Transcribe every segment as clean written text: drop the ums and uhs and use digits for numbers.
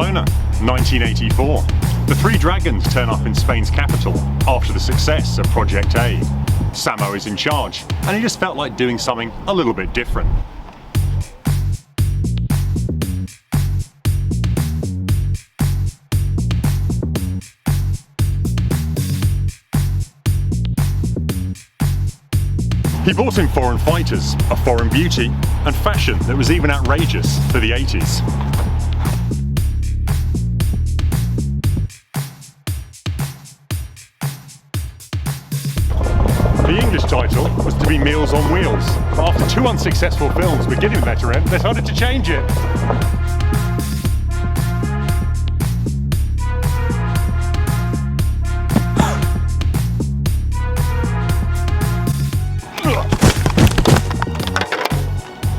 Barcelona, 1984. The three dragons turn up in Spain's capital after the success of Project A. Sammo is in charge, and he just felt like doing something a little bit different. He brought in foreign fighters, a foreign beauty, and fashion that was even outrageous for the 80s. The English title was to be Meals on Wheels, but after two unsuccessful films beginning with letter M, they decided to change it.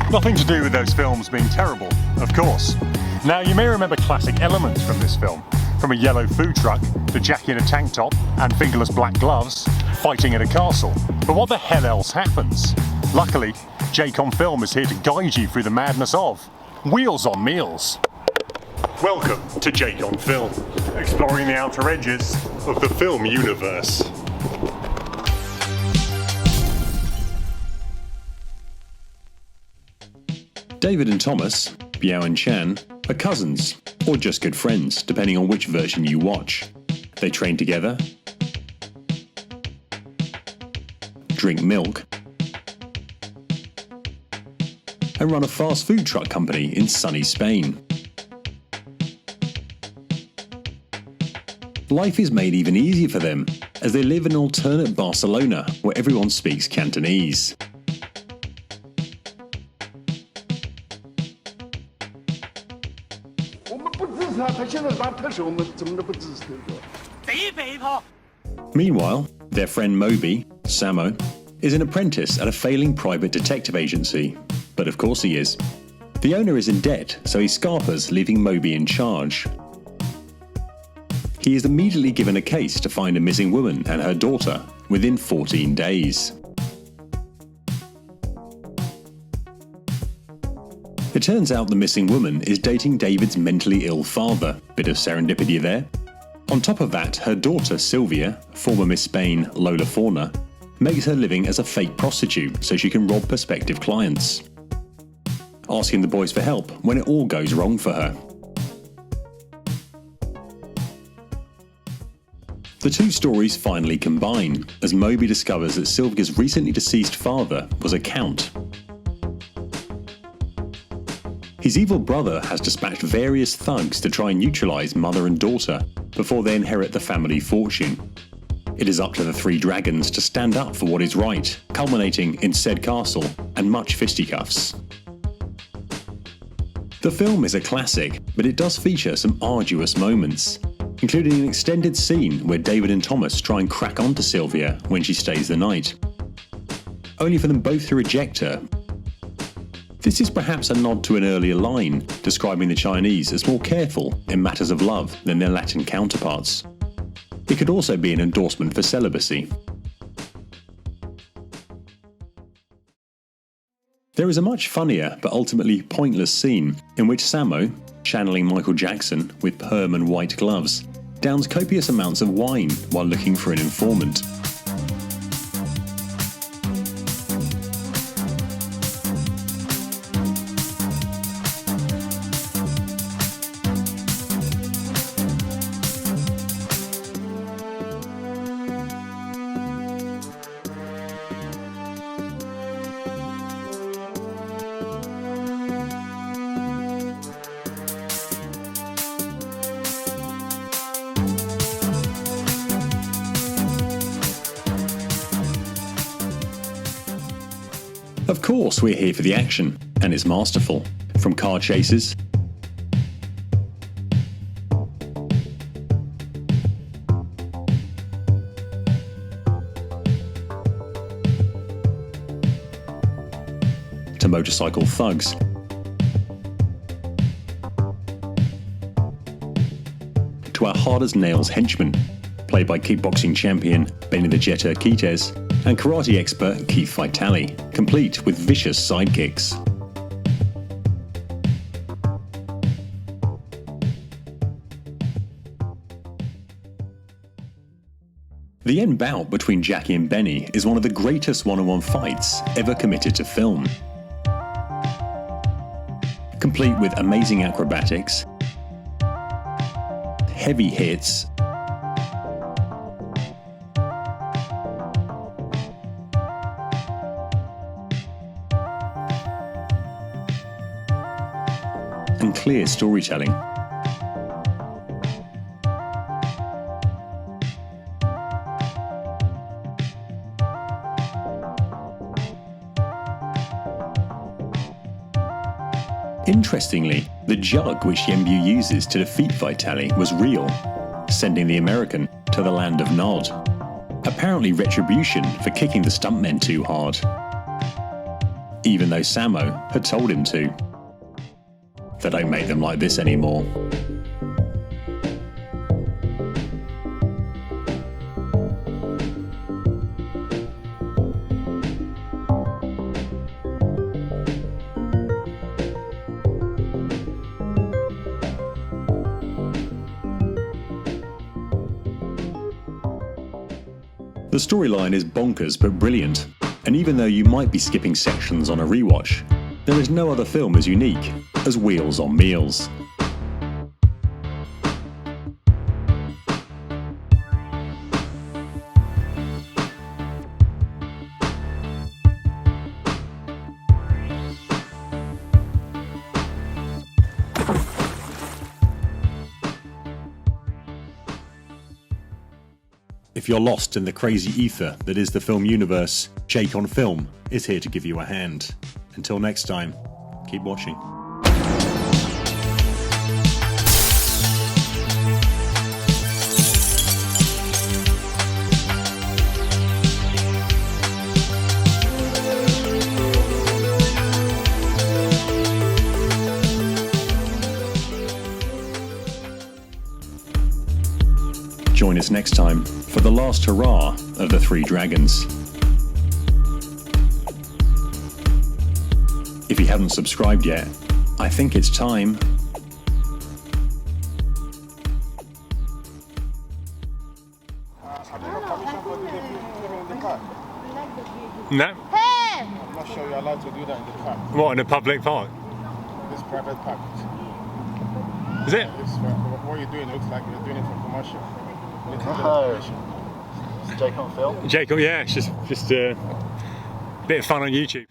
Nothing to do with those films being terrible, of course. Now, you may remember classic elements from this film, from a yellow food truck, the Jackie in a tank top, and fingerless black gloves, fighting in a castle. But what the hell else happens? Luckily, Jake on Film is here to guide you through the madness of Wheels on Meals. Welcome to Jake on Film, exploring the outer edges of the film universe. David and Thomas, Biao and Chan, are cousins, or just good friends, depending on which version you watch. They train together, drink milk, and run a fast food truck company in sunny Spain. Life is made even easier for them, as they live in an alternate Barcelona where everyone speaks Cantonese. Meanwhile, their friend Moby, Sammo, is an apprentice at a failing private detective agency. But of course he is. The owner is in debt, so he scarpers, leaving Moby in charge. He is immediately given a case to find a missing woman and her daughter within 14 days. It turns out the missing woman is dating David's mentally ill father. Bit of serendipity there. On top of that, her daughter Sylvia, former Miss Spain Lola Forna, makes her living as a fake prostitute so she can rob prospective clients, asking the boys for help when it all goes wrong for her. The two stories finally combine, as Moby discovers that Sylvia's recently deceased father was a count. His evil brother has dispatched various thugs to try and neutralise mother and daughter before they inherit the family fortune. It is up to the three dragons to stand up for what is right, culminating in said castle and much fisticuffs. The film is a classic, but it does feature some arduous moments, including an extended scene where David and Thomas try and crack onto Sylvia when she stays the night, only for them both to reject her. This is perhaps a nod to an earlier line, describing the Chinese as more careful in matters of love than their Latin counterparts. It could also be an endorsement for celibacy. There is a much funnier but ultimately pointless scene in which Sammo, channeling Michael Jackson with perm and white gloves, downs copious amounts of wine while looking for an informant. Of course, we're here for the action, and it's masterful. From car chases to motorcycle thugs, to our hard-as-nails henchmen, played by kickboxing champion Benedetta Urquidez and karate expert Keith Vitali, complete with vicious sidekicks. The end bout between Jackie and Benny is one of the greatest one-on-one fights ever committed to film. Complete with amazing acrobatics, heavy hits, and clear storytelling. Interestingly, the jug which Yuen uses to defeat Vitali was real, sending the American to the land of Nod. Apparently retribution for kicking the stuntmen too hard, even though Sammo had told him to. They don't make them like this anymore. The storyline is bonkers but brilliant, and even though you might be skipping sections on a rewatch, there is no other film as unique as Wheels on Meals. If you're lost in the crazy ether that is the film universe, Jake on Film is here to give you a hand. Until next time, keep watching. Join us next time for the last hurrah of the Three Dragons. If you haven't subscribed yet, I think it's time. No? I'm not sure you're allowed to do that in the park. What, in a public park? This private park. Is it? What you're doing looks like you're doing it for commercial. It's Jake on Film. Jake, yeah, it's just a bit of fun on YouTube.